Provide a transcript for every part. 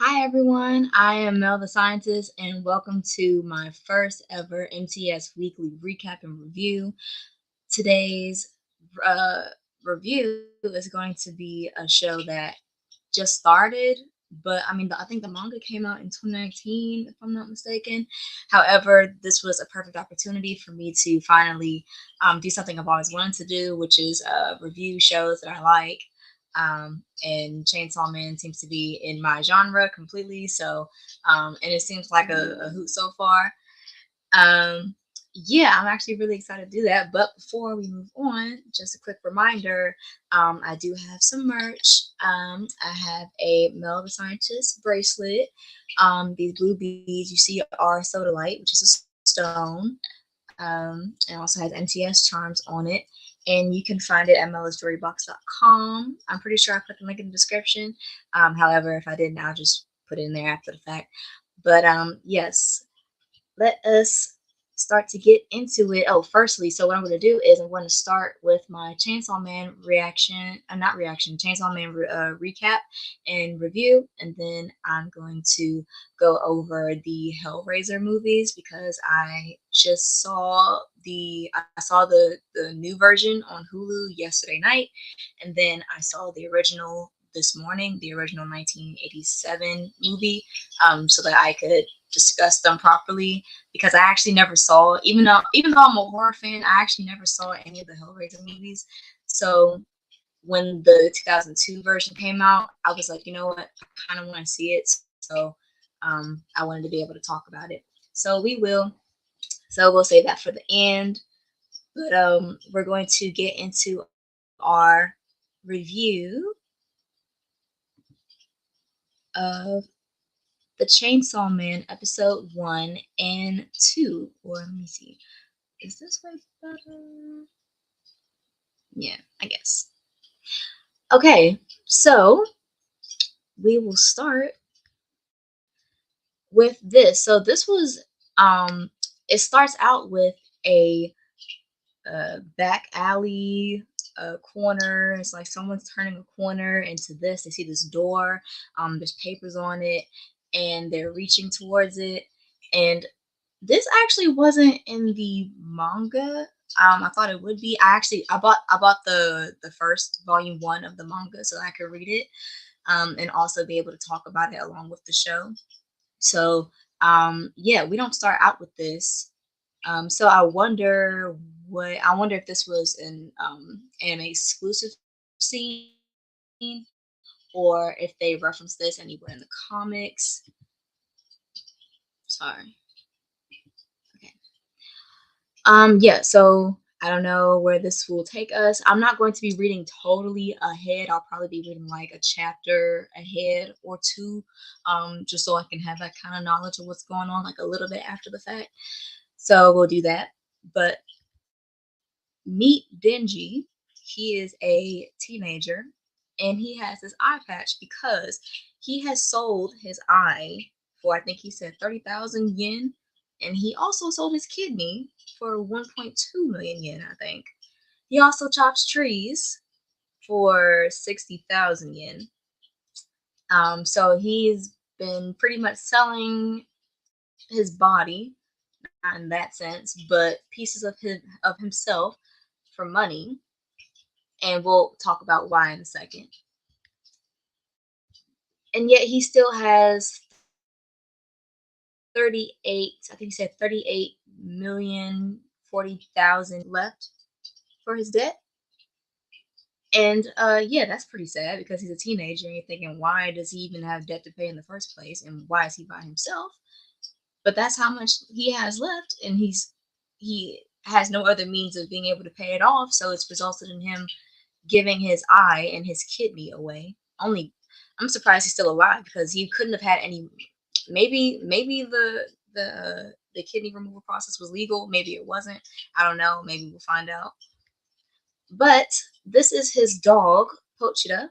Hi everyone, I am Mel the Scientist, and welcome to my first ever MTS weekly recap and review. Today's uh, review is going to be a show that just started, but I think the manga came out in 2019, if I'm not mistaken. However, this was a perfect opportunity for me to finally do something I've always wanted to do, which is review shows that I like. And Chainsaw Man seems to be in my genre completely. And it seems like a hoot so far. Um, yeah, I'm actually really excited to do that. But before we move on, just a quick reminder, I do have some merch. I have a Mel the Scientist bracelet. These blue beads you see are sodalite, which is a stone. And also has MTS charms on it. And you can find it at mellostorybox.com. I'm pretty sure I put the link in the description. However, if I didn't, I'll just put it in there after the fact. But yes, let us start to get into it. Oh, firstly, so what I'm going to do is I'm going to start with my Chainsaw Man reaction, not reaction, Chainsaw Man recap and review, and then I'm going to go over the Hellraiser movies because I just saw the new version on Hulu yesterday night, and then I saw the original this morning, the original 1987 movie, so that I could discuss them properly because I actually never saw, even though I'm a horror fan, I actually never saw any of the Hellraiser movies. So when the 2002 version came out, I was like, you know what, I kind of want to see it. So I wanted to be able to talk about it. So we will. So we'll save that for the end. But we're going to get into our review of the Chainsaw Man episode 1 and 2. Or let me see. Is this way better? Yeah, I guess. Okay, so we will start with this. So this was it starts out with a back alley corner. It's like someone's turning a corner into this. They see this door. There's papers on it, and they're reaching towards it. And this actually wasn't in the manga. I thought it would be. I bought the first volume 1 of the manga so I could read it, and also be able to talk about it along with the show. So yeah, we don't start out with this. So I wonder if this was an exclusive scene or if they referenced this anywhere in the comics. Sorry. Okay. Yeah, so I don't know where this will take us. I'm not going to be reading totally ahead. I'll probably be reading like a chapter ahead or two, just so I can have that kind of knowledge of what's going on, like a little bit after the fact. So we'll do that. But meet Denji. He is a teenager and he has this eye patch because he has sold his eye for, I think he said, 30,000 yen. And he also sold his kidney for 1.2 million yen, I think. He also chops trees for 60,000 yen. So he's been pretty much selling his body, not in that sense, but pieces of himself for money, and we'll talk about why in a second. And yet he still has 38, I think he said 38,040,000 left for his debt. And yeah, that's pretty sad because he's a teenager and you're thinking, why does he even have debt to pay in the first place? And why is he by himself? But that's how much he has left, and he has no other means of being able to pay it off, so it's resulted in him giving his eye and his kidney away. Only I'm surprised he's still alive because he couldn't have had any. Maybe the kidney removal process was legal. Maybe it wasn't. I don't know. Maybe we'll find out. But this is his dog, Pochita,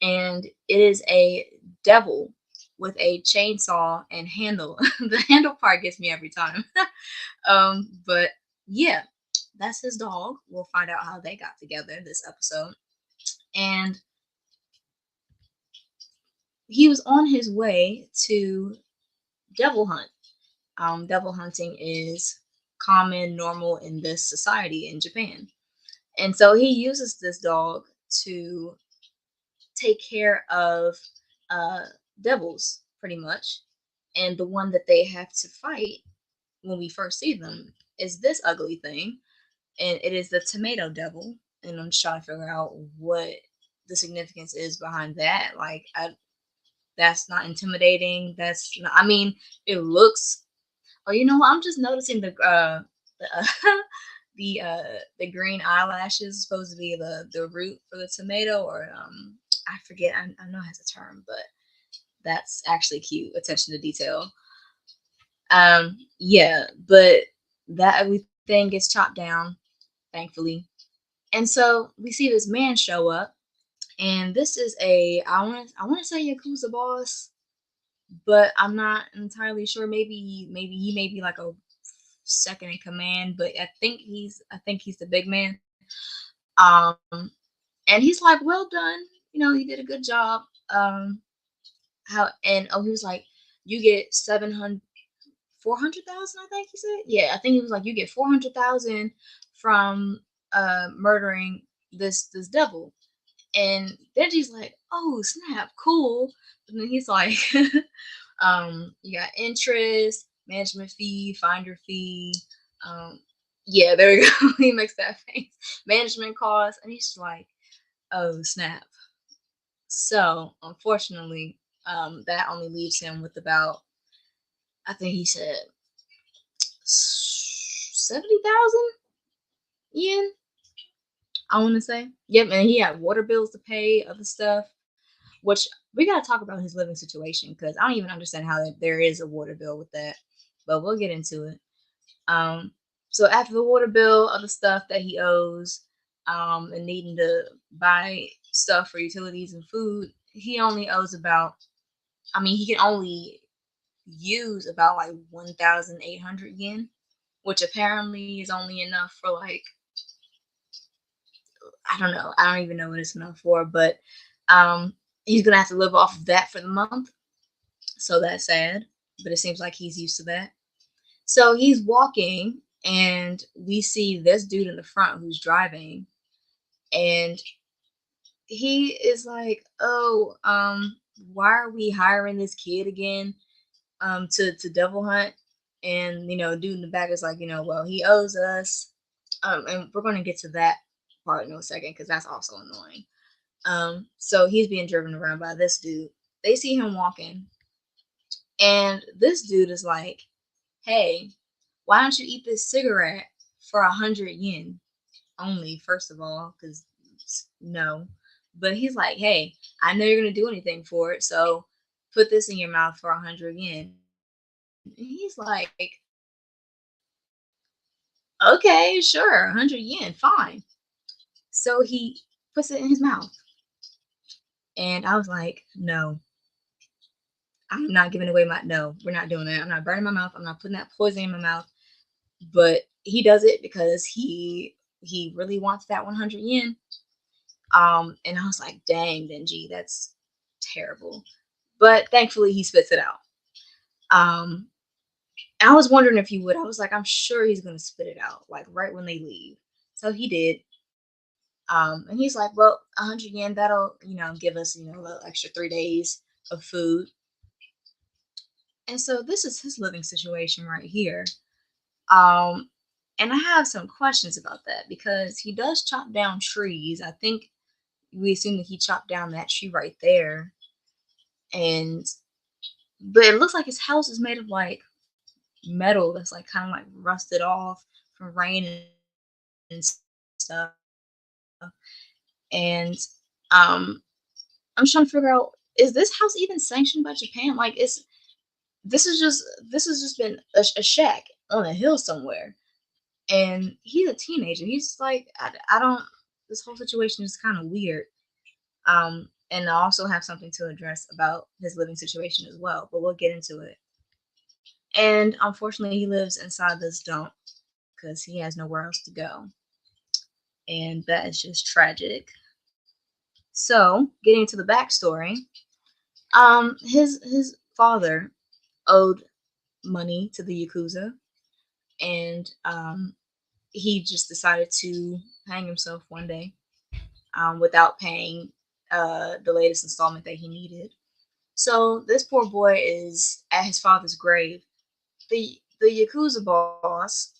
and it is a devil with a chainsaw and handle. The handle part gets me every time. But yeah, that's his dog. We'll find out how they got together this episode. And he was on his way to devil hunt. Devil hunting is common, normal in this society in Japan. And so he uses this dog to take care of uh, devils, pretty much. And the one that they have to fight when we first see them is this ugly thing, and it is the tomato devil. And I'm just trying to figure out what the significance is behind that. Like, that's not intimidating. That's not, I mean, it looks. Oh, you know what? I'm just noticing the the green eyelashes is supposed to be the root for the tomato, or I forget. I know it has a term, but that's actually cute. Attention to detail. Yeah, but that everything gets chopped down, thankfully. And so we see this man show up, and this is a I want to say Yakuza boss, but I'm not entirely sure. Maybe he may be like a second in command, but I think he's the big man. Um, and he's like, "Well done, you did a good job." How and oh, he was like, "You get 700, 400,000." I think he said. Yeah, I think he was like, "You get 400,000 from murdering this devil." And Denji's like, "Oh snap, cool." And then he's like, you got interest, management fee, finder fee. Um, yeah, there we go. He makes that face. Management costs, and he's like, "Oh snap." So unfortunately, that only leaves him with about, I think he said 70,000 yen. I want to say, yep. And he had water bills to pay, other stuff. Which we gotta talk about his living situation, because I don't even understand how there is a water bill with that. But we'll get into it. Um, so after the water bill, other stuff that he owes, and needing to buy stuff for utilities and food, he only owes about. I mean, he can only use about like 1,800 yen, which apparently is only enough for like, I don't know. I don't even know what it's enough for, but um, he's gonna have to live off of that for the month. So that's sad, but it seems like he's used to that. So he's walking, and we see this dude in the front who's driving, and he is like, "Oh, why are we hiring this kid again, to devil hunt?" And dude in the back is like, "Well, he owes us." And we're gonna get to that part in a second, because that's also annoying. So he's being driven around by this dude. They see him walking, and this dude is like, "Hey, why don't you eat this cigarette for 100 yen only?" First of all, because no. But he's like, "Hey, I know you're gonna do anything for it, so put this in your mouth for 100 yen." And he's like, "Okay, sure, 100 yen, fine." So he puts it in his mouth, and I was like, "No, I'm not giving away my no. We're not doing that. I'm not burning my mouth. I'm not putting that poison in my mouth." But he does it because he really wants that 100 yen. And I was like, "Dang, Benji, that's terrible." But thankfully, he spits it out. Um, I was wondering if he would. I was like, I'm sure he's gonna spit it out, like right when they leave. So he did. And he's like, "Well, 100 yen, that'll give us a little extra 3 days of food." And so this is his living situation right here. Um, and I have some questions about that, because he does chop down trees. I think we assume that he chopped down that tree right there, and but it looks like his house is made of like metal that's like kind of like rusted off from rain and stuff. And I'm trying to figure out, is this house even sanctioned by Japan? Like, this is just this has just been a shack on a hill somewhere, and he's a teenager. He's like, I don't. This whole situation is kind of weird. And I also have something to address about his living situation as well, but we'll get into it. And unfortunately, he lives inside this dump because he has nowhere else to go, and that is just tragic. So, getting to the backstory, His father owed money to the yakuza, and he just decided to hang himself one day, without paying the latest installment that he needed. So this poor boy is at his father's grave. The yakuza boss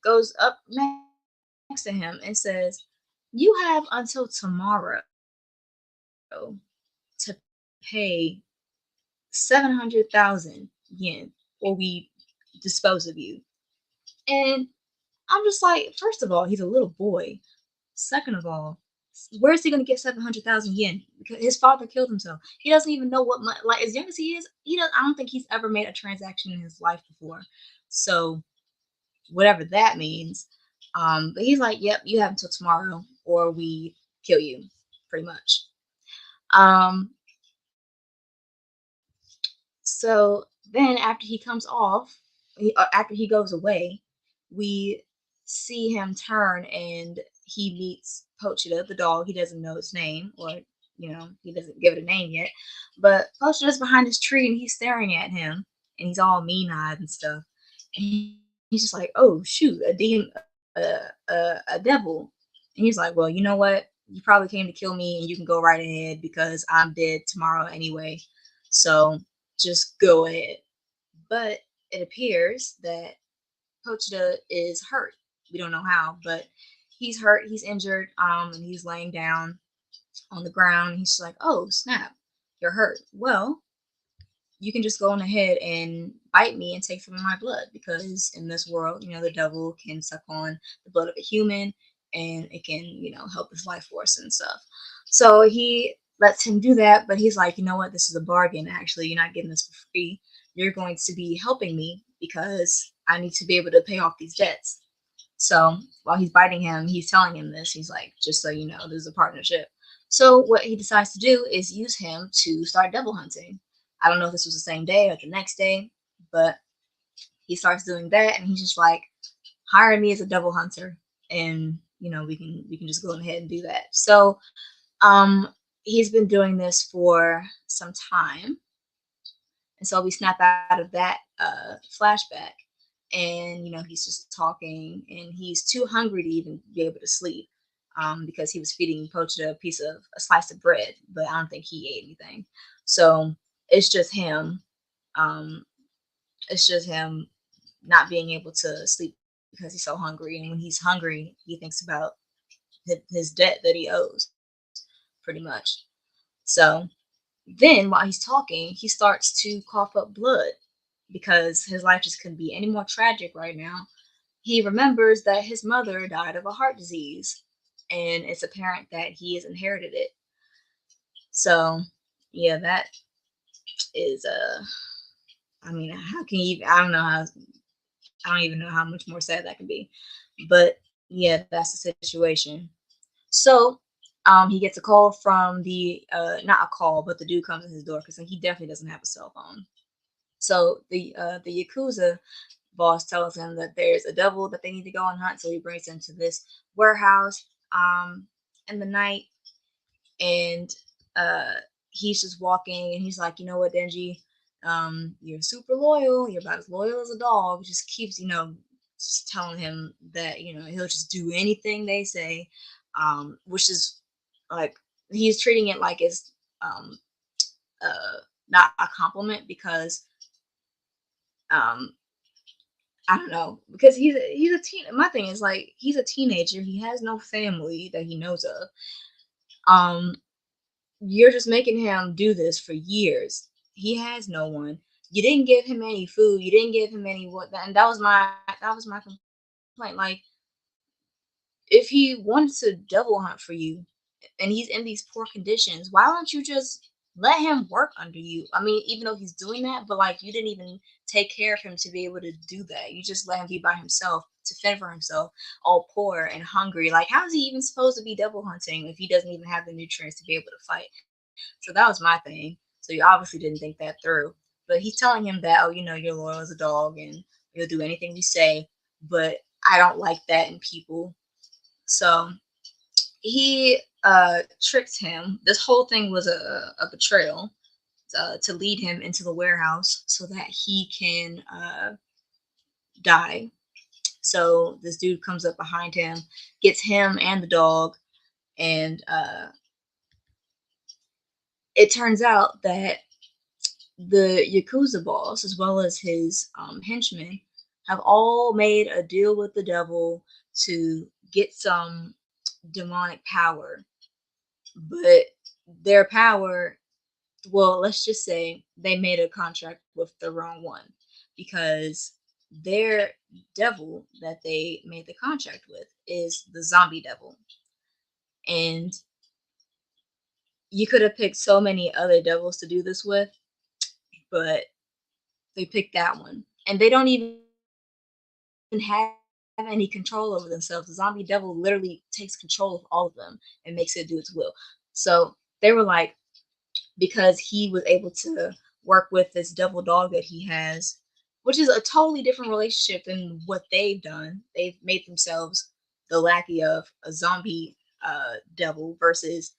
goes up next to him and says, "You have until tomorrow to pay 700,000 yen, or we dispose of you." And I'm just like, first of all, he's a little boy. Second of all, where's he gonna get 700,000 yen? Because his father killed himself. He doesn't even know what money. Like as young as he is, he does. I don't think he's ever made a transaction in his life before. So whatever that means. But he's like, "Yep, you have until tomorrow, or we kill you," pretty much. Um, so then after he comes off, after he goes away, we see him turn and he meets Pochita, the dog. He doesn't know its name, or he doesn't give it a name yet. But Pochita's behind this tree and he's staring at him, and he's all mean-eyed and stuff. And he's just like, "Oh shoot, a demon, a devil." And he's like, "Well, you know what? You probably came to kill me, and you can go right ahead because I'm dead tomorrow anyway. So just go ahead." But it appears that Pochita is hurt. We don't know how, but he's hurt, he's injured, and he's laying down on the ground. He's like, "Oh, snap, you're hurt. Well, you can just go on ahead and bite me and take some of my blood, because in this world, the devil can suck on the blood of a human, and it can, help his life force and stuff." So he lets him do that, but he's like, "You know what? This is a bargain. Actually, you're not getting this for free. You're going to be helping me because I need to be able to pay off these debts." So while he's biting him, he's telling him this. He's like, "Just so you know, this is a partnership." So what he decides to do is use him to start devil hunting. I don't know if this was the same day or the next day, but he starts doing that, and he's just like, "Hire me as a devil hunter, and we can just go ahead and do that." So he's been doing this for some time, and so we snap out of that flashback, and he's just talking, and he's too hungry to even be able to sleep, because he was feeding Pochita a slice of bread, but I don't think he ate anything. So it's just him. Um, it's just him not being able to sleep because he's so hungry, and when he's hungry, he thinks about his debt that he owes, pretty much. So then, while he's talking, he starts to cough up blood because his life just couldn't be any more tragic right now. He remembers that his mother died of a heart disease, and it's apparent that he has inherited it. So, yeah, that is I mean, how can you? I don't even know how much more sad that can be. But yeah, that's the situation. So, he gets a call from not a call, but the dude comes to his door because he definitely doesn't have a cell phone. So the yakuza boss tells him that there's a devil that they need to go and hunt. So he brings him to this warehouse in the night, and uh, he's just walking, and he's like, "You know what, Denji? You're super loyal. You're about as loyal as a dog." Just keeps, just telling him that he'll just do anything they say, which is like he's treating it like it's um, not a compliment because um, I don't know, because he's a teen. My thing is like he's a teenager. He has no family that he knows of. Um, you're just making him do this for years. He has no one. You didn't give him any food. You didn't give him any what, and that was my complaint. Like if he wants to devil hunt for you, and he's in these poor conditions, why don't you just let him work under you? I mean, even though he's doing that, but like you didn't even take care of him to be able to do that. You just let him be by himself to fend for himself, all poor and hungry. Like, how is he even supposed to be devil hunting if he doesn't even have the nutrients to be able to fight? So that was my thing. So you obviously didn't think that through. But he's telling him that, "Oh, you're loyal as a dog and you'll do anything we say." But I don't like that in people. So he tricked him. This whole thing was a betrayal. to lead him into the warehouse so that he can die. So this dude comes up behind him, gets him and the dog, and it turns out that the Yakuza boss, as well as his henchmen, have all made a deal with the devil to get some demonic power. But their power, well, let's just say they made a contract with the wrong one, because their devil that they made the contract with is the zombie devil. And you could have picked so many other devils to do this with, but they picked that one. And they don't even have any control over themselves. The zombie devil literally takes control of all of them and makes it do its will. So they were like, because he was able to work with this devil dog that he has, which is a totally different relationship than what they've done. They've made themselves the lackey of a zombie devil versus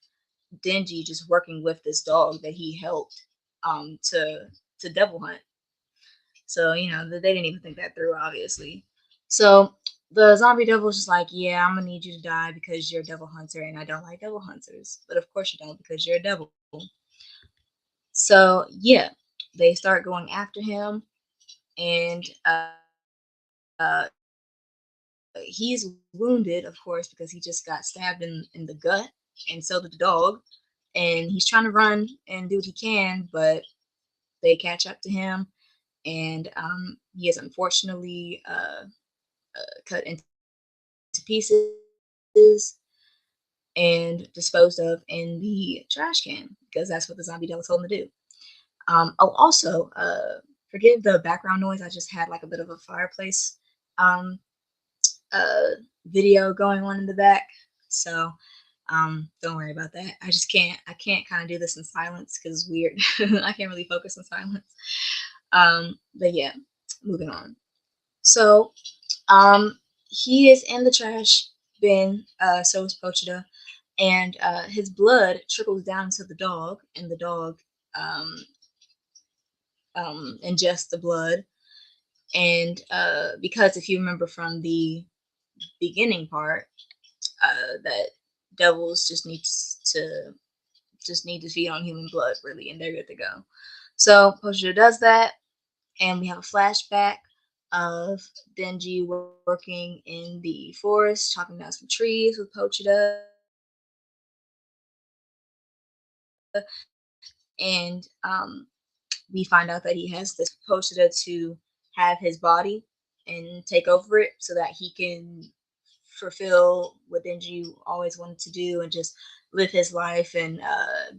Denji just working with this dog that he helped to devil hunt. So, they didn't even think that through, obviously. So the zombie devil was just like, yeah, I'm gonna need you to die because you're a devil hunter and I don't like devil hunters. But of course you don't, because you're a devil. So yeah, they start going after him, and he's wounded, of course, because he just got stabbed in the gut, and so did the dog. And he's trying to run and do what he can, but they catch up to him, and he is unfortunately cut into pieces and disposed of in the trash can, because that's what the zombie devil told him to do. Also, forgive the background noise. I just had like a bit of a fireplace um, uh, video going on in the back, so don't worry about that. I can't kind of do this in silence because it's weird. I can't really focus in silence. But yeah, moving on. So um, he is in the trash bin. So is Pochita, and his blood trickles down to the dog, and the dog um, ingest the blood. And because if you remember from the beginning part, that devils just need to feed on human blood, really, and they're good to go. So Pochita does that, and we have a flashback of Denji working in the forest, chopping down some trees with Pochita, and we find out that he has this Pochita to have his body and take over it so that he can fulfill what Denji always wanted to do and just live his life and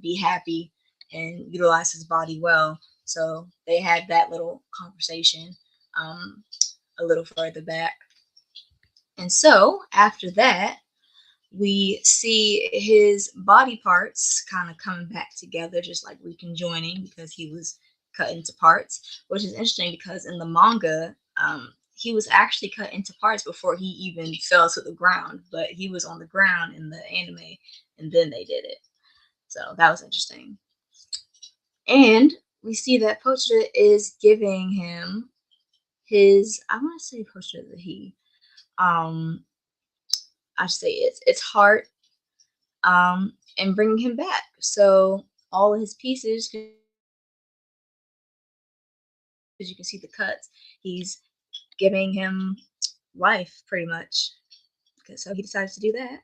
be happy and utilize his body well. So they had that little conversation um, a little further back. And so after that, we see his body parts kind of coming back together, just like reconjoining because he was cut into parts, which is interesting because in the manga, he was actually cut into parts before he even fell to the ground, but he was on the ground in the anime and then they did it. So that was interesting. And we see that Pochita is giving him I want to say Pochita the he. Um, I say it's heart and bringing him back. So all of his pieces, because you can see the cuts, he's giving him life pretty much. So he decides to do that.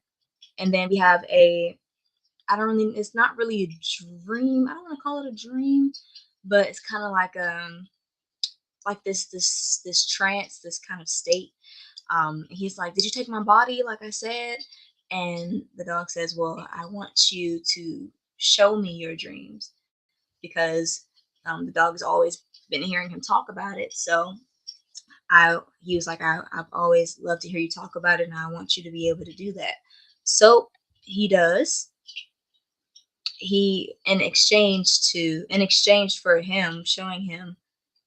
And then we have it's not really a dream. I don't want to call it a dream, but it's kind of like this trance, this kind of state. He's like, "Did you take my body, like I said?" And the dog says, "Well, I want you to show me your dreams." Because the dog has always been hearing him talk about it. So he was like, I've always loved to hear you talk about it, and I want you to be able to do that. So he does. He in exchange for him showing him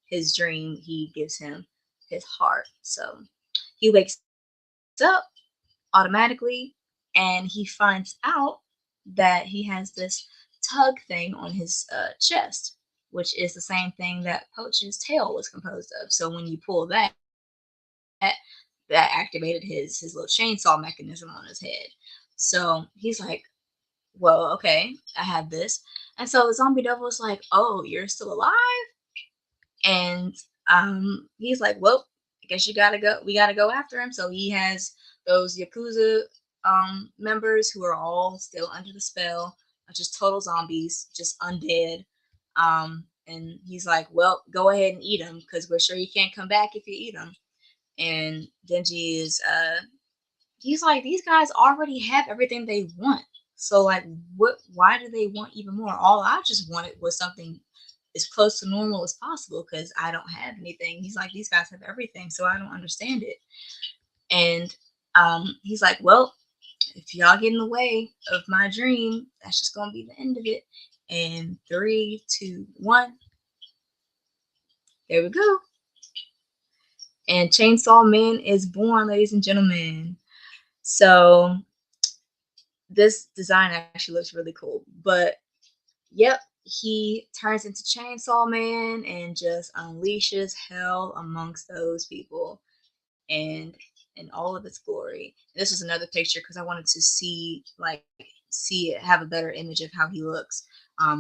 his dream, he gives him his heart. So he wakes up automatically, and he finds out that he has this tug thing on his chest. which is the same thing that Poach's tail was composed of. So when you pull that, that activated his little chainsaw mechanism on his head. So he's like, "Well, okay, I have this." And so the zombie devil is like, "Oh, you're still alive?" And he's like, "Well, I guess you gotta go. We gotta go after him." So he has those yakuza members who are all still under the spell, just total zombies, just undead. And he's like, "Well, go ahead and eat them because we're sure you can't come back if you eat them." And Denji is he's like, "These guys already have everything they want. So like, what? Why do they want even more? All I just wanted was something as close to normal as possible because I don't have anything." He's like, "These guys have everything, so I don't understand it." And he's like, "Well, if y'all get in the way of my dream, that's just gonna be the end of it." And three, two, one, there we go. And Chainsaw Man is born, ladies and gentlemen. So this design actually looks really cool. But yep, he turns into Chainsaw Man and just unleashes hell amongst those people and in all of its glory. This was another picture because I wanted to see it, have a better image of how he looks.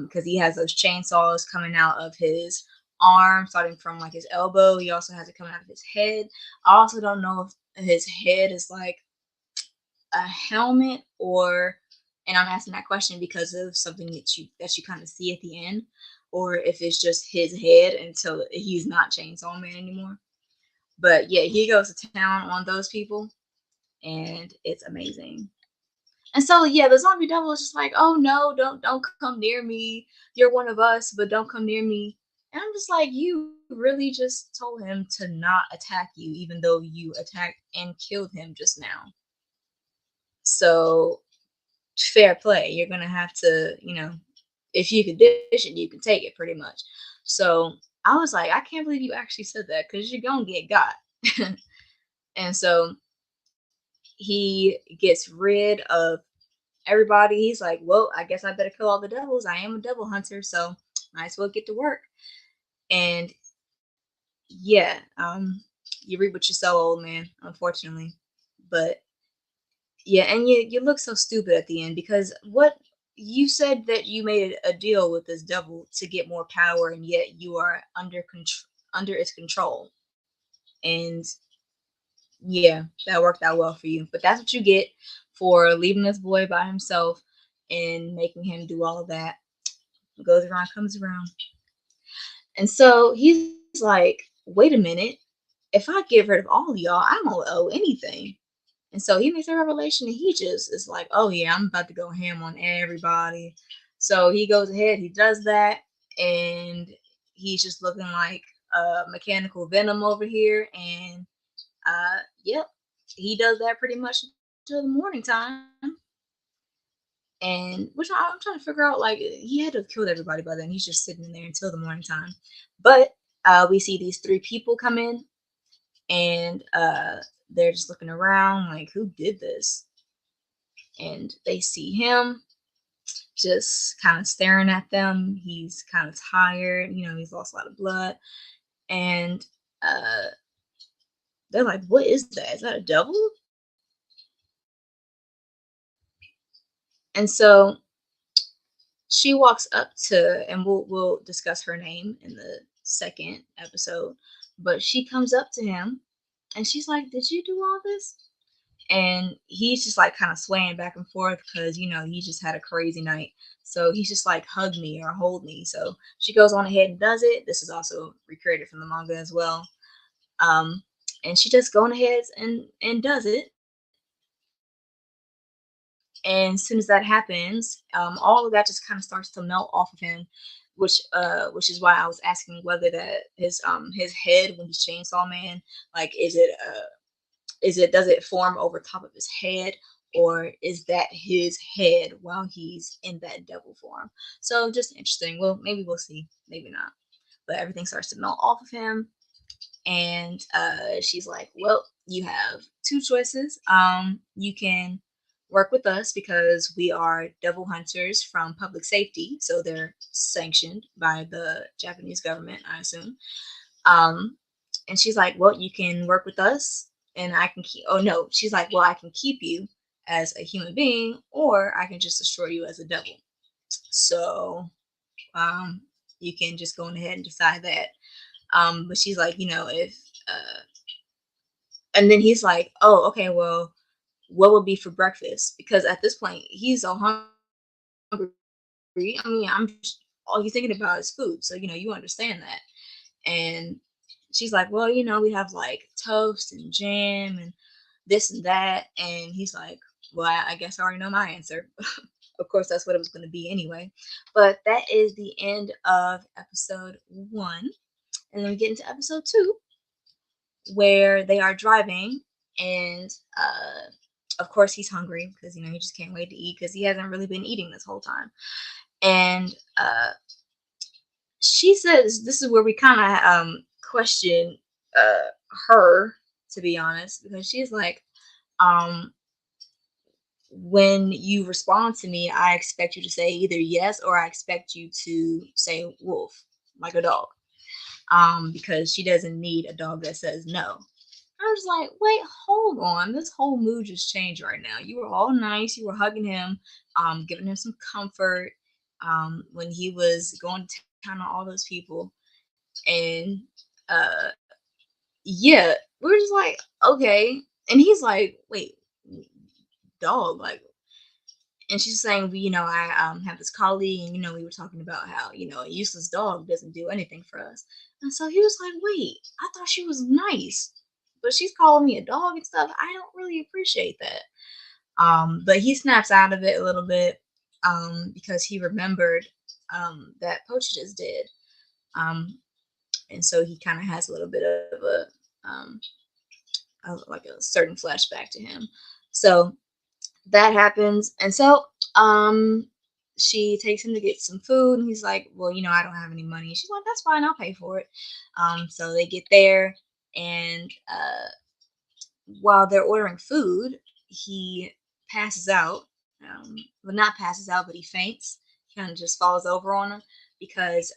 Because he has those chainsaws coming out of his arm, starting from like his elbow. He also has it coming out of his head. I also don't know if his head is like a helmet or, and I'm asking that question because of something that you kind of see at the end, or if it's just his head until he's not Chainsaw Man anymore. But yeah, he goes to town on those people, and it's amazing. And so yeah, the zombie devil is just like, "Oh no, don't come near me. You're one of us, but don't come near me." And I'm just like, you really just told him to not attack you, even though you attacked and killed him just now. So fair play. You're gonna have to, if you can dish it, you can take it, pretty much. So I was like, I can't believe you actually said that because you're gonna get got. And so he gets rid of everybody. He's like, "Well, I guess I better kill all the devils. I am a devil hunter, so might as well get to work." And yeah, you reap what you sow, old man, unfortunately. But yeah, and you look so stupid at the end because what you said that you made a deal with this devil to get more power, and yet you are under its control. And yeah, that worked out well for you. But that's what you get for leaving this boy by himself and making him do all of that. What goes around comes around. And so he's like, "Wait a minute. If I get rid of all of y'all, I don't owe anything." And so he makes a revelation and he just is like, "Oh yeah, I'm about to go ham on everybody." So he goes ahead, he does that, and he's just looking like mechanical venom over here. And yep, he does that pretty much till the morning time. And which I'm trying to figure out, like he had to have killed everybody by then. He's just sitting in there until the morning time. But we see these three people come in, and they're just looking around like, who did this? And they see him just kind of staring at them. He's kind of tired, he's lost a lot of blood. And uh, they're like, "What is that? Is that a devil?" And so she walks up to, and we'll discuss her name in the second episode, but she comes up to him and she's like, "Did you do all this?" And he's just like kind of swaying back and forth because he just had a crazy night. So he's just like, "Hug me or hold me." So she goes on ahead and does it. This is also recreated from the manga as well. um and she just going ahead and does it. And as soon as that happens, all of that just kind of starts to melt off of him, which is why I was asking whether that his head when he's Chainsaw Man, like is it does it form over top of his head, or is that his head while he's in that devil form? So just interesting. Well, maybe we'll see, maybe not. But everything starts to melt off of him, and she's like, "Well, you have two choices. You can work with us because we are devil hunters from public safety, so they're sanctioned by the Japanese government, I assume. Um, and she's like, "Well, you can work with us, and I can keep." Oh no, she's like, "Well, I can keep you as a human being, or I can just destroy you as a devil." So um, you can just go on ahead and decide that. But she's like, if and then he's like, "Oh, okay, well, what would be for breakfast?" Because at this point, he's so hungry. I mean, all he's thinking about is food. So, you understand that. And she's like, "Well, we have like toast and jam and this and that." And he's like, "Well, I guess I already know my answer." Of course, that's what it was going to be anyway. But that is the end of episode one. And then we get into episode two, where they are driving, and of course he's hungry because he just can't wait to eat because he hasn't really been eating this whole time. And she says this is where we kind of question uh her, to be honest, because she's like, um when you respond to me, I expect you to say either yes or I expect you to say wolf, like a dog. Because she doesn't need a dog that says no. I was like, wait, hold on. This whole mood just changed right now. You were all nice. You were hugging him, giving him some comfort, when he was going to town on all those people. And uh, yeah, we were just like, okay. And he's like, wait, dog, like, and she's saying, I have this colleague, and we were talking about how a useless dog doesn't do anything for us. And so he was like, wait, I thought she was nice, but she's calling me a dog and stuff. I don't really appreciate that. But he snaps out of it a little bit, because he remembered that Poach just did. Um, and so he kind of has a little bit of like a certain flashback to him. So that happens. And so she takes him to get some food, and he's like, well, I don't have any money. She's like, that's fine, I'll pay for it. So they get there, and while they're ordering food, he passes out. Well, not passes out, but he faints. He kind of just falls over on her because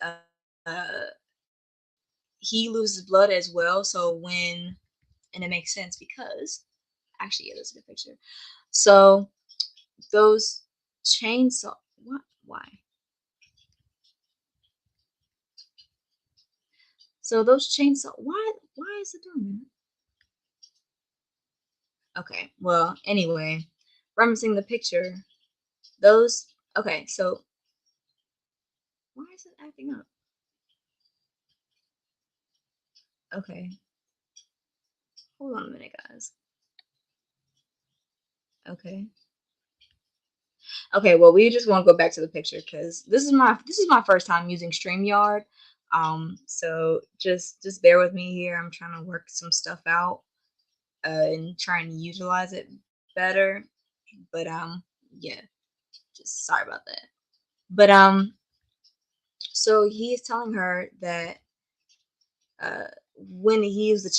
he loses blood as well. So and it makes sense because actually, yeah, there's a good picture. So those chainsaw, what? Why? So those chainsaw, why is it doing that? Okay, well, anyway, referencing the picture, those, okay, so why is it acting up? Okay, hold on a minute, guys. Okay. Okay, well, we just want to go back to the picture because this is my first time using StreamYard. So just bear with me here. I'm trying to work some stuff out, and trying to utilize it better. But yeah, just sorry about that. But so he is telling her that when he used the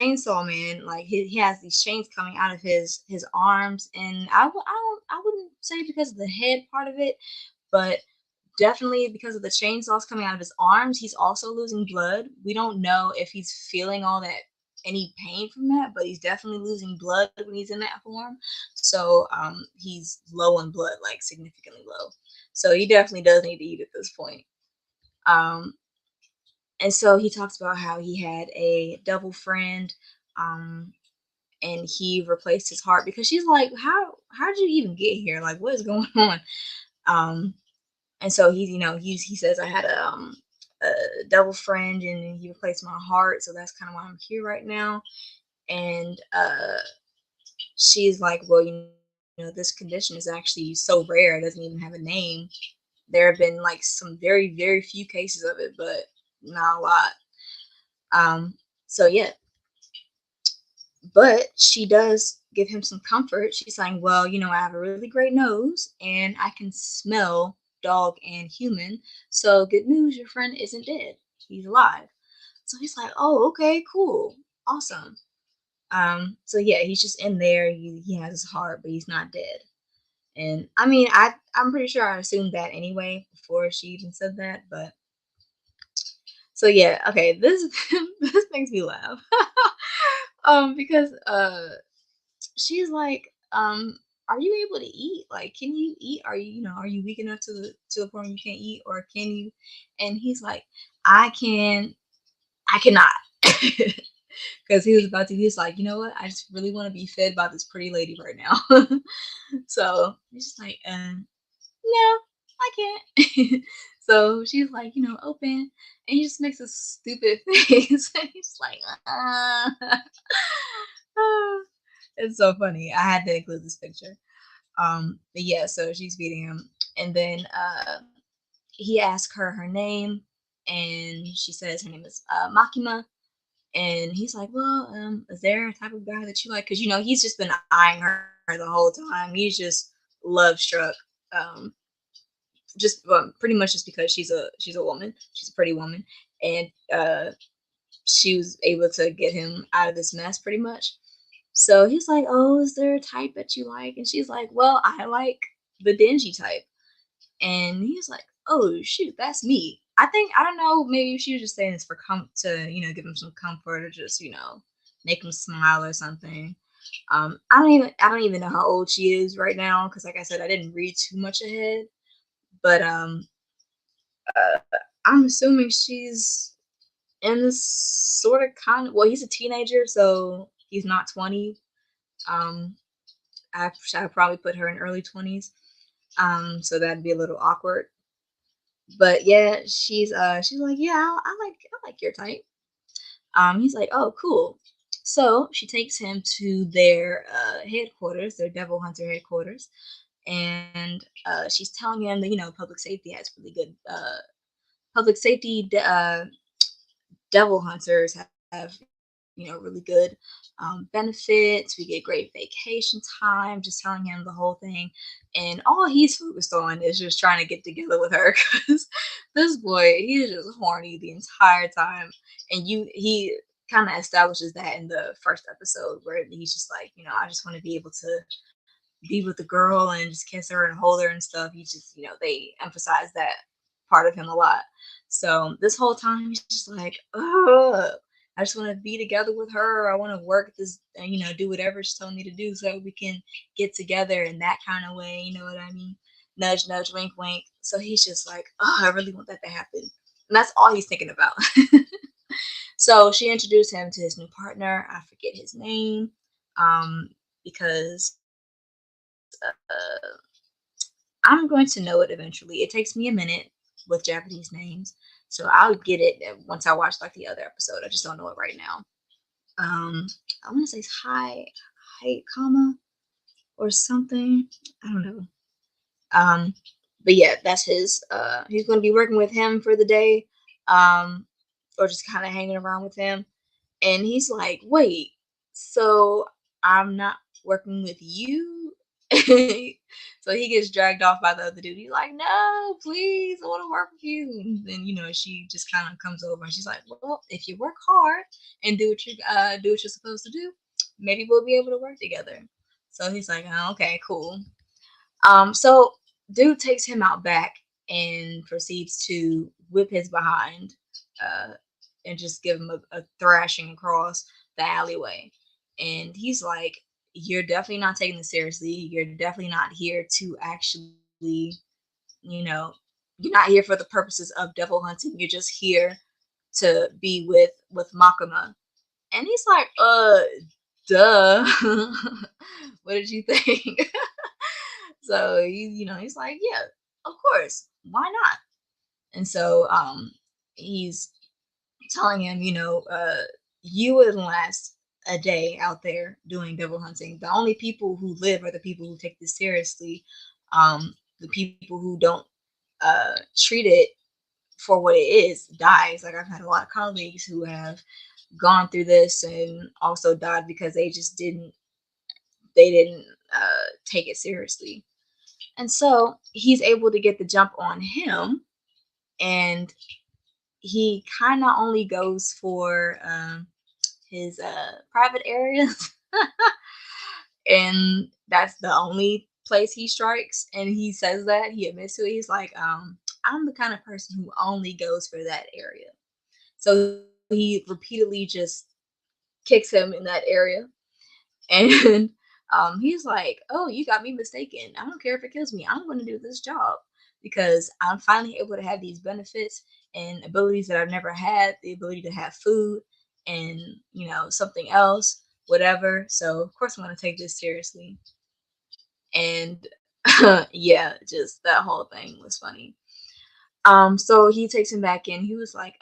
chainsaw man, like he has these chains coming out of his arms, and I wouldn't say because of the head part of it, but definitely because of the chainsaws coming out of his arms, he's also losing blood. We don't know if he's feeling all that any pain from that, but he's definitely losing blood when he's in that form. So he's low on blood, like significantly low. So he definitely does need to eat at this point. Um, and so he talks about how he had a double friend, um, and he replaced his heart because she's like, how did you even get here? Like, what is going on? Um, and so he says I had a double friend, and he replaced my heart, so that's kind of why I'm here right now. And she's like, well, this condition is actually so rare, it doesn't even have a name. There have been like some very, very few cases of it, but not a lot. So yeah, but she does give him some comfort. She's saying, well, I have a really great nose and I can smell dog and human. So good news, your friend isn't dead. He's alive. So he's like, oh, okay, cool. Awesome. So yeah, he's just in there. He has his heart, but he's not dead. And I mean, I'm pretty sure I assumed that anyway before she even said that. But so yeah, okay, this this makes me laugh. Because she's like, are you able to eat? Like, can you eat? Are you, are you weak enough to a point where you can't eat, or can you? And he's like, I can, I cannot. Because he was about to, he's like, you know what? I just really want to be fed by this pretty lady right now. So he's just like, no, I can't. So she's like, open. And he just makes a stupid face. And he's like, it's so funny. I had to include this picture. But yeah, so she's feeding him. And then he asks her name. And she says her name is Makima. And he's like, well, is there a type of guy that you like? Because, he's just been eyeing her the whole time. He's just love struck. Um, just pretty much just because she's a woman, she's a pretty woman, and she was able to get him out of this mess pretty much. So he's like, oh, is there a type that you like? And she's like, well, I like the dingy type. And he's like, oh shoot, that's me. I think, I don't know, maybe she was just saying this for to give him some comfort, or just make him smile or something. I don't even know how old she is right now, because like I said, I didn't read too much ahead. But uh, I'm assuming she's in this sort of kind of, well, he's a teenager, so he's not 20. Um, I probably put her in early 20s. So that'd be a little awkward. But yeah, she's like, yeah, I like your type. He's like, oh, cool. So she takes him to their headquarters, their devil hunter headquarters, and she's telling him that public safety has really good public safety devil hunters have really good benefits. We get great vacation time. Just telling him the whole thing, and all he's focused on is just trying to get together with her, because this boy, he is just horny the entire time. And he kind of establishes that in the first episode, where he's just like, I just want to be able to be with the girl and just kiss her and hold her and stuff. He just, they emphasize that part of him a lot. So this whole time he's just like, oh, I just want to be together with her. I want to work this, do whatever she's telling me to do so we can get together in that kind of way. You know what I mean? Nudge, nudge, wink, wink. So he's just like, oh, I really want that to happen. And that's all he's thinking about. So she introduced him to his new partner. I forget his name, because uh, I'm going to know it eventually. It takes me a minute with Japanese names, so I'll get it once I watch like the other episode. I just don't know it right now. Um, I want to say it's Hi Kama or something. I don't know. Um, but yeah, that's his. He's going to be working with him for the day, um, or just kind of hanging around with him. And he's like, wait, so I'm not working with you? So he gets dragged off by the other dude. He's like, no, please, I want to work with you. And then, she just kind of comes over and she's like, well, if you work hard and do what you're supposed to do, maybe we'll be able to work together. So he's like, oh, okay, cool. So dude takes him out back and proceeds to whip his behind, uh, and just give him a thrashing across the alleyway. And he's like, "You're definitely not taking this seriously. You're definitely not here to actually, you know, you're not here for the purposes of devil hunting. You're just here to be with Makama." And he's like, duh. What did you think? So he's like, yeah, of course, why not? And so he's telling him, you wouldn't last a day out there doing devil hunting. The only people who live are the people who take this seriously. The people who don't treat it for what it is dies. Like, I've had a lot of colleagues who have gone through this and also died because they didn't take it seriously. And so he's able to get the jump on him, and he kind of only goes for his private areas. And that's the only place he strikes, and he says that, he admits to it. He's like, I'm the kind of person who only goes for that area. So he repeatedly just kicks him in that area. And he's like, "Oh, you got me mistaken. I don't care if it kills me. I'm going to do this job because I'm finally able to have these benefits and abilities that I've never had. The ability to have food and something else, whatever. So of course I'm going to take this seriously." And yeah, just that whole thing was funny. So he takes him back in. He was like,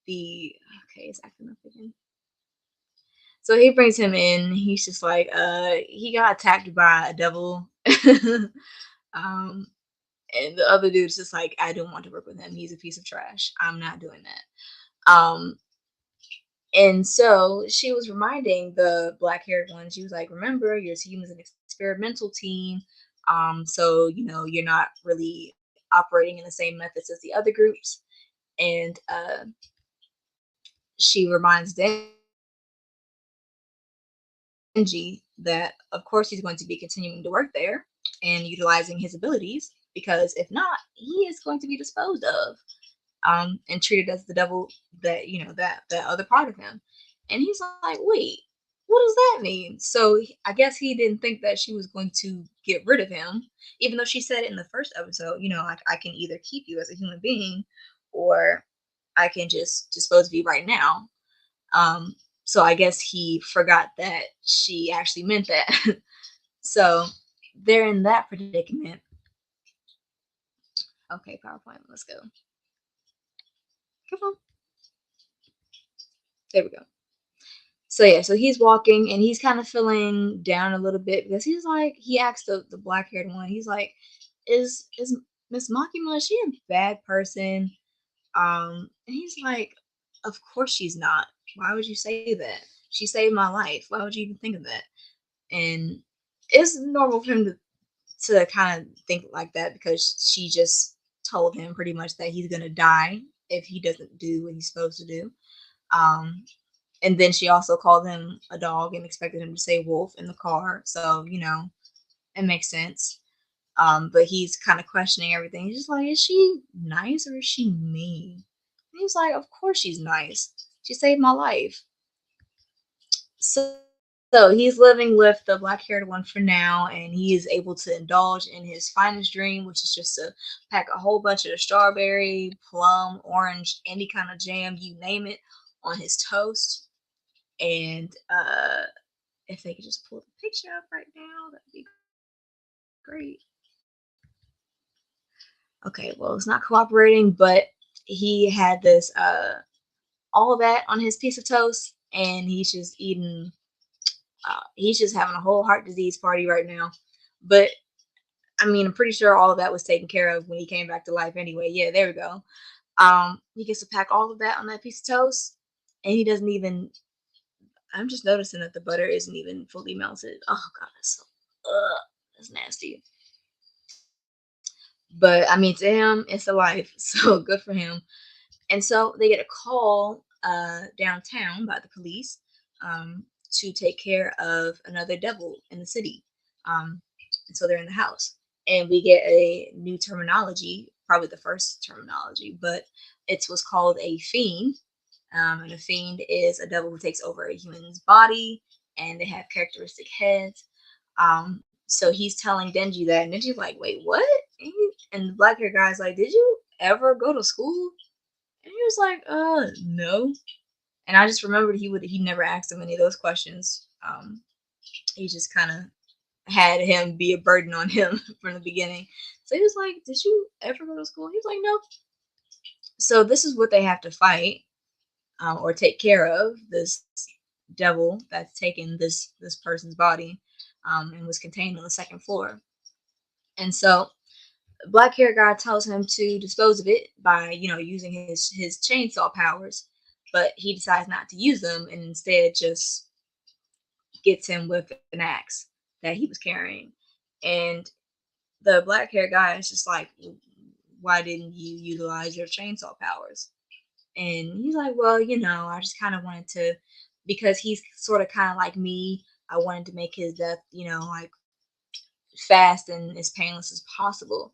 the okay, it's acting up again. So he brings him in. He's just like, he got attacked by a devil. um, and the other dude's just like, I don't want to work with him. He's a piece of trash. I'm not doing that. And so she was reminding the black haired one, she was like, remember, your team is an experimental team. So, you're not really operating in the same methods as the other groups. And she reminds Benji that, of course, he's going to be continuing to work there and utilizing his abilities because if not, he is going to be disposed of and treated as the devil that that other part of him. And he's like, wait, what does that mean? So I guess he didn't think that she was going to get rid of him, even though she said it in the first episode. Like, I can either keep you as a human being, or I can just dispose of you right now. Um, so I guess he forgot that she actually meant that. So they're in that predicament. Okay, PowerPoint, let's go. Come on. There we go. So yeah, so he's walking and he's kind of feeling down a little bit because he's like, he asked the black haired one, he's like, is Miss Makima, is she a bad person? And he's like, of course she's not. Why would you say that? She saved my life. Why would you even think of that? And it's normal for him to kind of think like that because she just told him pretty much that he's gonna die if he doesn't do what he's supposed to do. Um, and then she also called him a dog and expected him to say wolf in the car. So, it makes sense. But he's kind of questioning everything. He's just like, is she nice or is she mean? And he's like, of course she's nice. She saved my life. So he's living with the black haired one for now, and he is able to indulge in his finest dream, which is just to pack a whole bunch of strawberry, plum, orange, any kind of jam, you name it, on his toast. And if they could just pull the picture up right now, that'd be great. Okay, well, it's not cooperating, but he had this all of that on his piece of toast, and he's just eating. He's just having a whole heart disease party right now. But I mean, I'm pretty sure all of that was taken care of when he came back to life anyway. Yeah, there we go. He gets to pack all of that on that piece of toast, and he doesn't even. I'm just noticing that the butter isn't even fully melted. Oh god, that's nasty. But I mean, to him, it's a life, so good for him. And so they get a call downtown by the police to take care of another devil in the city. Um, and so they're in the house. And we get a new terminology, probably the first terminology, but it's what's called a fiend. And a fiend is a devil who takes over a human's body and they have characteristic heads. So he's telling Denji that, and Denji's like, wait, what? And the black hair guy's like, did you ever go to school? And he was like, no. And I just remembered he never asked him any of those questions. He just kind of had him be a burden on him from the beginning. So he was like, did you ever go to school? He was like, no. So this is what they have to fight or take care of, this devil that's taken this person's body and was contained on the second floor. And so black hair guy tells him to dispose of it by using his chainsaw powers, but he decides not to use them and instead just gets him with an axe that he was carrying. And the black hair guy is just like, why didn't you utilize your chainsaw powers? And he's like, well, I just kind of wanted to, because he's sort of kind of like me. I wanted to make his death, like fast and as painless as possible.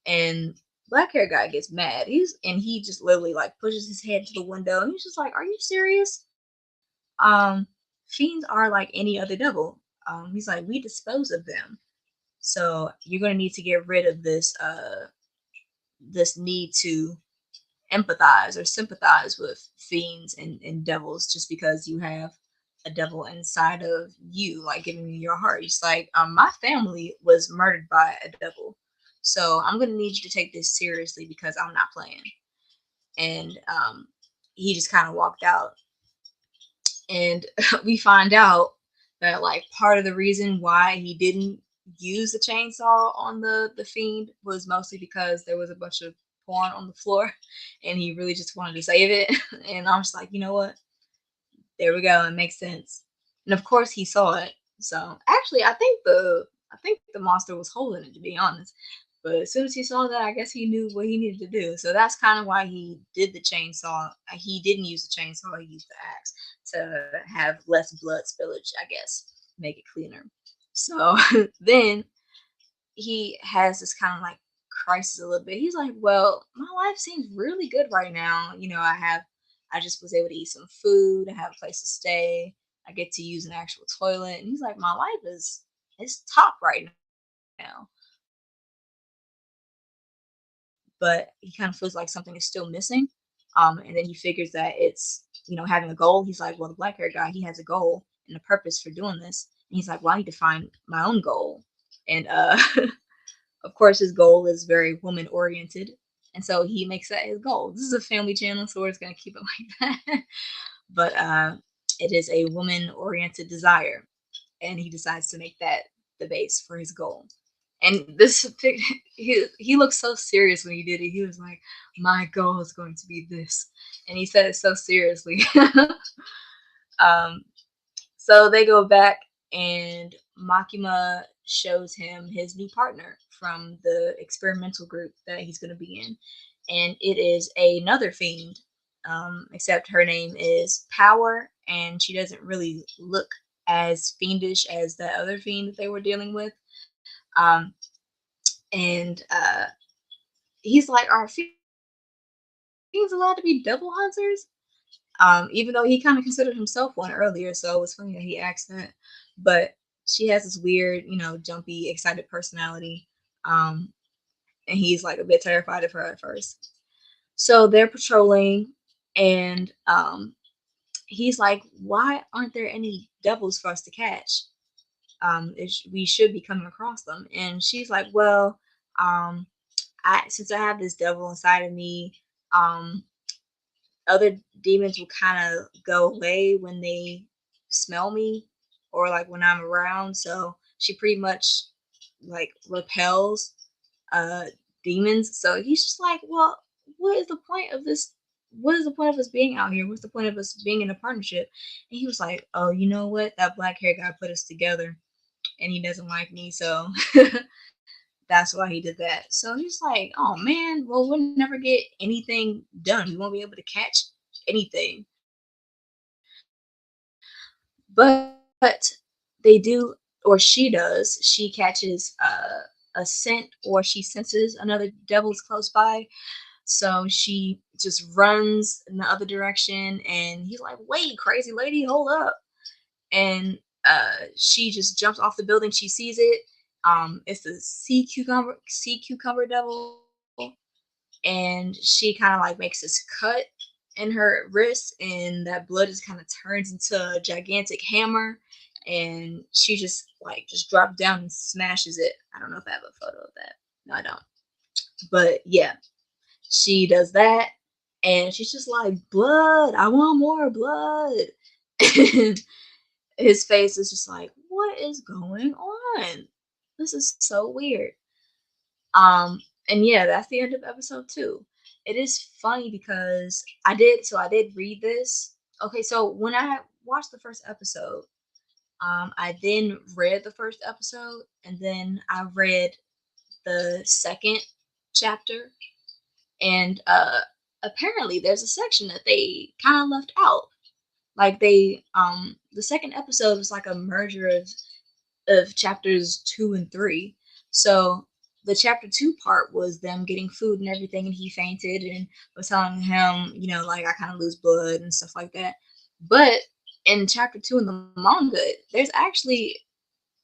And black hair guy gets mad. He just literally like pushes his head to the window and he's just like, are you serious? Um, Fiends are like any other devil. He's like, we dispose of them. So you're gonna need to get rid of this need to empathize or sympathize with fiends and devils just because you have a devil inside of you, like giving you your heart. It's like, my family was murdered by a devil. So I'm gonna need you to take this seriously because I'm not playing. And he just kind of walked out. And we find out that like part of the reason why he didn't use the chainsaw on the fiend was mostly because there was a bunch of porn on the floor and he really just wanted to save it. And I'm just like, you know what, there we go, it makes sense. And of course he saw it. So actually I think the monster was holding it, to be honest. But as soon as he saw that, I guess he knew what he needed to do. So that's kind of why he did the chainsaw. He didn't use the chainsaw, he used the axe to have less blood spillage, I guess, make it cleaner. So then he has this kind of like crisis a little bit. He's like, well, my life seems really good right now. I just was able to eat some food, I have a place to stay, I get to use an actual toilet. And he's like, my life is top right now. But he kind of feels like something is still missing. And then he figures that it's, having a goal. He's like, well, the black hair guy, he has a goal and a purpose for doing this. And he's like, well, I need to find my own goal. And of course, his goal is very woman oriented. And so he makes that his goal. This is a family channel, so we're just going to keep it like that. But it is a woman oriented desire. And he decides to make that the base for his goal. And he looked so serious when he did it. He was like, "My goal is going to be this," and he said it so seriously. um, so they go back, and Makima shows him his new partner from the experimental group that he's going to be in, and it is another fiend. Except her name is Power, and she doesn't really look as fiendish as that other fiend that they were dealing with. Um, and he's like, "Are fiends allowed to be devil hunters?" Even though he kind of considered himself one earlier, so it was funny that he asked that. But she has this weird, jumpy, excited personality, um, and he's like a bit terrified of her at first. So they're patrolling, and he's like, "Why aren't there any devils for us to catch? We should be coming across them." And she's like, "Well, um, since I have this devil inside of me, um, other demons will kind of go away when they smell me or like when I'm around. So she pretty much like repels uh demons." So he's just like, "Well, what is the point of this? What is the point of us being out here? What's the point of us being in a partnership?" And he was like, "Oh, you know what? That black hair guy put us together and he doesn't like me, so that's why he did that." So he's like, "Oh man, well, we'll never get anything done. We won't be able to catch anything." But they do, or she does. She catches a scent, or she senses another devil's close by. So she just runs in the other direction, and he's like, "Wait, crazy lady, hold up!" And she just jumps off the building. She sees it. It's the sea cucumber devil, and she kind of like makes this cut in her wrist, and that blood just kind of turns into a gigantic hammer, and she just drops down and smashes it. I don't know if I have a photo of that. No, I don't. But yeah, she does that, and she's just like, "Blood, I want more blood." And his face is just like, "What is going on? This is so weird." And yeah, that's the end of episode 2. It is funny because I did read this. Okay, so when I watched the first episode, I then read the first episode, and then I read the second chapter. And apparently there's a section that they kind of left out. Like the second episode was like a merger of chapters 2 and 3. So the chapter 2 part was them getting food and everything, and he fainted and was telling him, like I kind of lose blood and stuff like that. But in chapter 2 in the manga, there's actually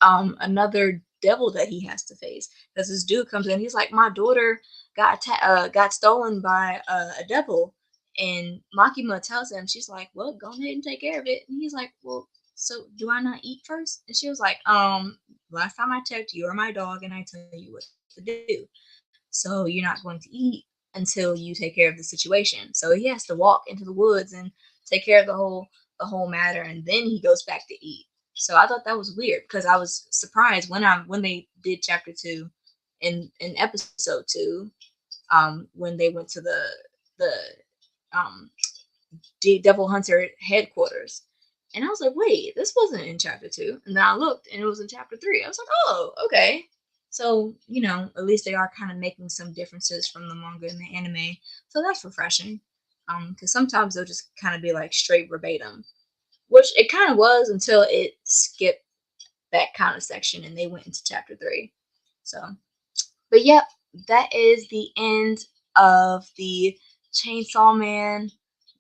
another devil that he has to face. Because this dude comes in, he's like, my daughter got stolen by a devil, and Makima tells him, she's like, well, go ahead and take care of it. And he's like, well, so do I not eat first? And she was like, last time I checked, you are my dog, and I tell you what to do. So you're not going to eat until you take care of the situation. So he has to walk into the woods and take care of the whole matter, and then he goes back to eat. So I thought that was weird because I was surprised when they did chapter 2 in episode 2, when they went to the um Devil Hunter headquarters. And I was like, wait, this wasn't in chapter 2. And then I looked and it was in chapter 3. I was like, oh, okay. So, at least they are kind of making some differences from the manga and the anime. So that's refreshing. Because sometimes they'll just kind of be like straight verbatim, which it kind of was until it skipped that kind of section and they went into chapter 3. So, but yep, that is the end of the Chainsaw Man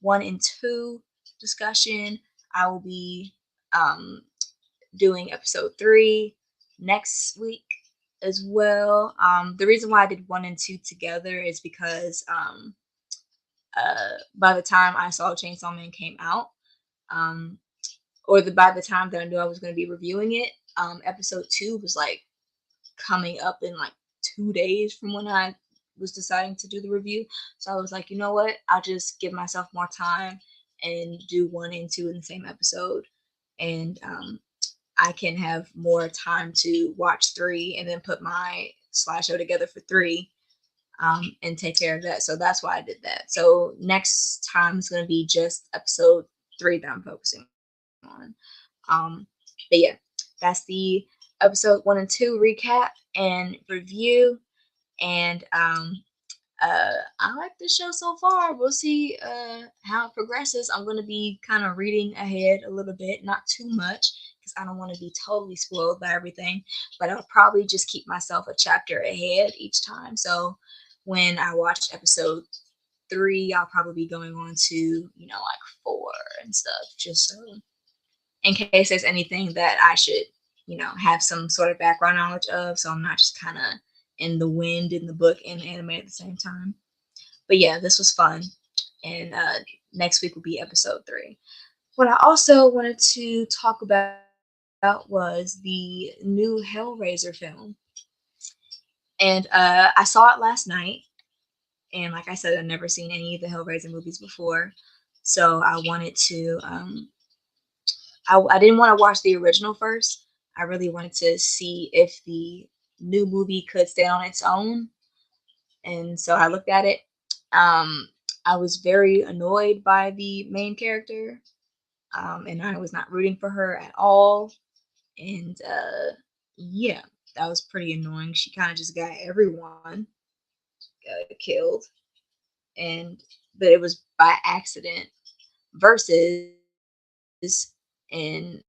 1 and 2 discussion. I will be doing episode 3 next week as well. The reason why I did 1 and 2 together is because by the time I saw Chainsaw Man came out, um, by the time that I knew I was going to be reviewing it, episode 2 was like coming up in like 2 days from when I was deciding to do the review. So I was like, you know what? I'll just give myself more time and do 1 and 2 in the same episode. And I can have more time to watch 3 and then put my slideshow together for 3, and take care of that. So that's why I did that. So next time is going to be just episode 3 that I'm focusing on. But yeah, that's the episode 1 and 2 recap and review. And I like the show so far. We'll see how it progresses. I'm going to be kind of reading ahead a little bit, not too much, because I don't want to be totally spoiled by everything. But I'll probably just keep myself a chapter ahead each time. So when I watch episode 3, I'll probably be going on to, like 4 and stuff, just so in case there's anything that I should, have some sort of background knowledge of. So I'm not just kind of in the wind in the book and the anime at the same time. But yeah, this was fun. And next week will be episode 3. What I also wanted to talk about was the new Hellraiser film. And I saw it last night. And like I said, I've never seen any of the Hellraiser movies before. So I wanted to, I didn't want to watch the original first. I really wanted to see if the new movie could stand on its own. And so I looked at it. I was very annoyed by the main character, and I was not rooting for her at all. And yeah, that was pretty annoying. She kind of just got everyone killed, and but it was by accident. Versus in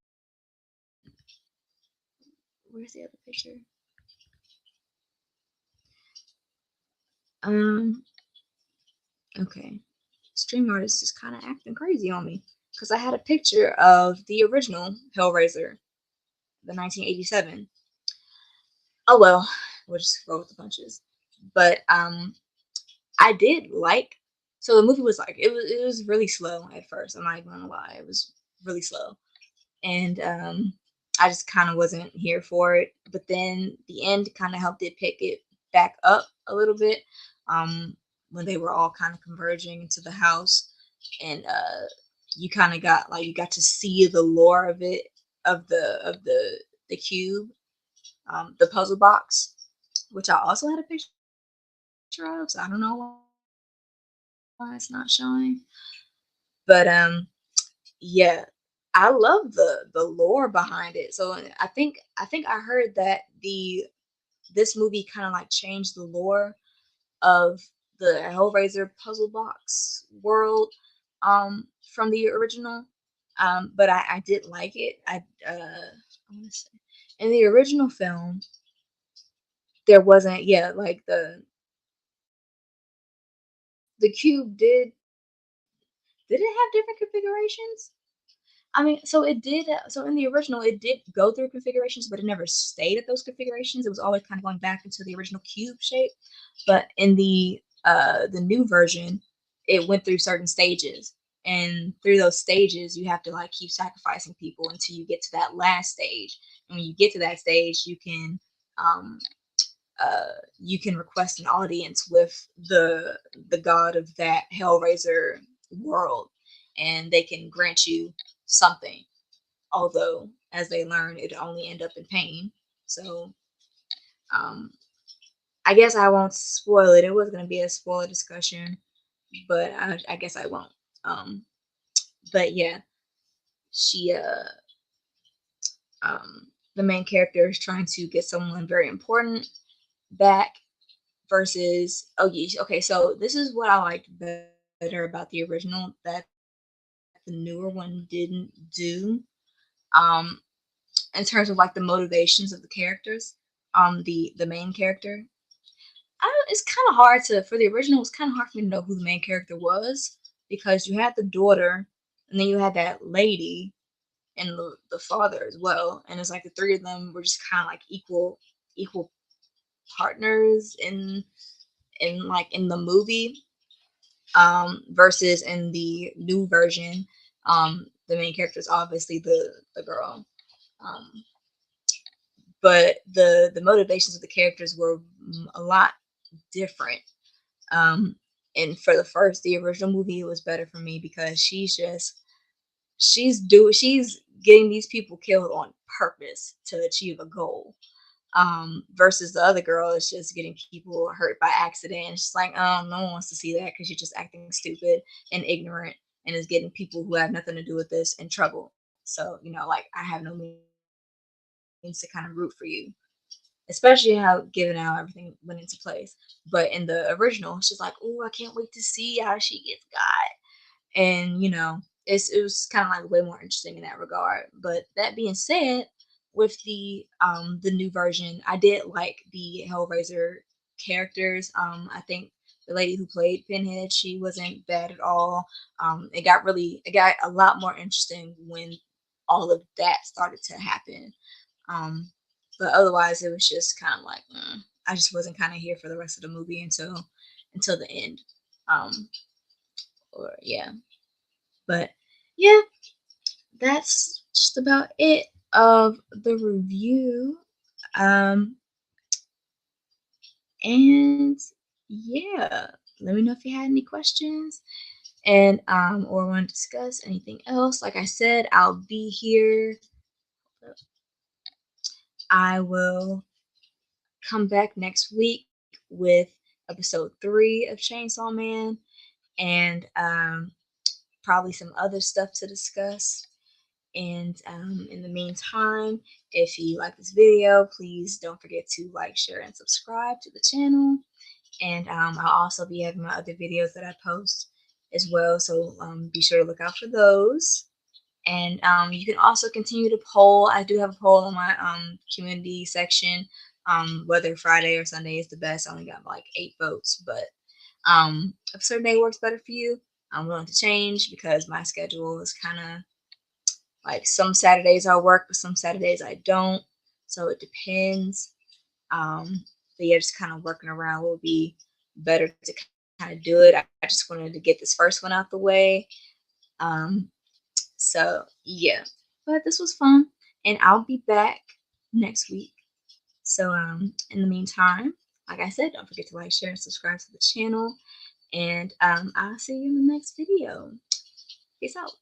where's the other picture? Um, okay. Stream artist is kind of acting crazy on me because I had a picture of the original Hellraiser, the 1987. Oh well, we'll just roll with the punches. But I did like. So the movie was like it was really slow at first. I'm not even gonna lie, it was really slow, and I just kind of wasn't here for it. But then the end kind of helped it pick it back up a little bit. When they were all kind of converging into the house, and you kind of you got to see the lore of it, of the cube, the puzzle box, which I also had a picture of. So I don't know why it's not showing, but yeah, I love the lore behind it. So I think I heard that this movie kind of like changed the lore of the Hellraiser puzzle box world from the original. But I did like it. I want to say in the original film there wasn't, yeah, like the cube did it have different configurations? I mean, so it did. So in the original, it did go through configurations, but it never stayed at those configurations. It was always kind of going back into the original cube shape. But in the new version, it went through certain stages, and through those stages, you have to like keep sacrificing people until you get to that last stage. And when you get to that stage, um, you can request an audience with the god of that Hellraiser world, and they can grant you something. Although, as they learn, it only end up in pain. So, um, I guess I won't spoil it. It was gonna be a spoiler discussion, but I guess I won't. Um, but yeah, she the main character is trying to get someone very important back versus, oh yeah, okay, so this is what I liked better about the original that the newer one didn't do. Um, in terms of like the motivations of the characters, the main character. It's kind of hard to for the original. It's kind of hard for me to know who the main character was because you had the daughter, and then you had that lady and the father as well, and it's like the three of them were just kind of like equal partners in the movie, versus in the new version, the main character is obviously the girl. Um, but the motivations of the characters were a lot different. Um, and for the original movie, it was better for me because she's getting these people killed on purpose to achieve a goal. Versus the other girl is just getting people hurt by accident. It's just like, oh, no one wants to see that because you're just acting stupid and ignorant, and is getting people who have nothing to do with this in trouble. So, like I have no means to kind of root for you, especially how given how everything went into place. But in the original, it's just like, oh, I can't wait to see how she gets got, and it was kind of like way more interesting in that regard. But that being said, with the new version, I did like the Hellraiser characters. I think the lady who played Pinhead, she wasn't bad at all. It got a lot more interesting when all of that started to happen. Um, but otherwise, it was just kind of like, I just wasn't kind of here for the rest of the movie until the end. Um, or yeah, but yeah, that's just about it of the review. Um, and yeah, let me know if you had any questions and or want to discuss anything else. Like I said, I'll be here. I will come back next week with episode 3 of Chainsaw Man and probably some other stuff to discuss. And in the meantime, if you like this video, please don't forget to like, share, and subscribe to the channel. And I'll also be having my other videos that I post as well, so be sure to look out for those. And you can also continue to poll. I do have a poll on my community section, whether Friday or Sunday is the best. I only got like 8 votes, but if a certain day works better for you, I'm willing to change because my schedule is kind of like some Saturdays I work, but some Saturdays I don't. So it depends. But yeah, just kind of working around will be better to kind of do it. I just wanted to get this first one out the way. Um, so yeah, but this was fun, and I'll be back next week. So in the meantime, like I said, don't forget to like, share, and subscribe to the channel. And I'll see you in the next video. Peace out.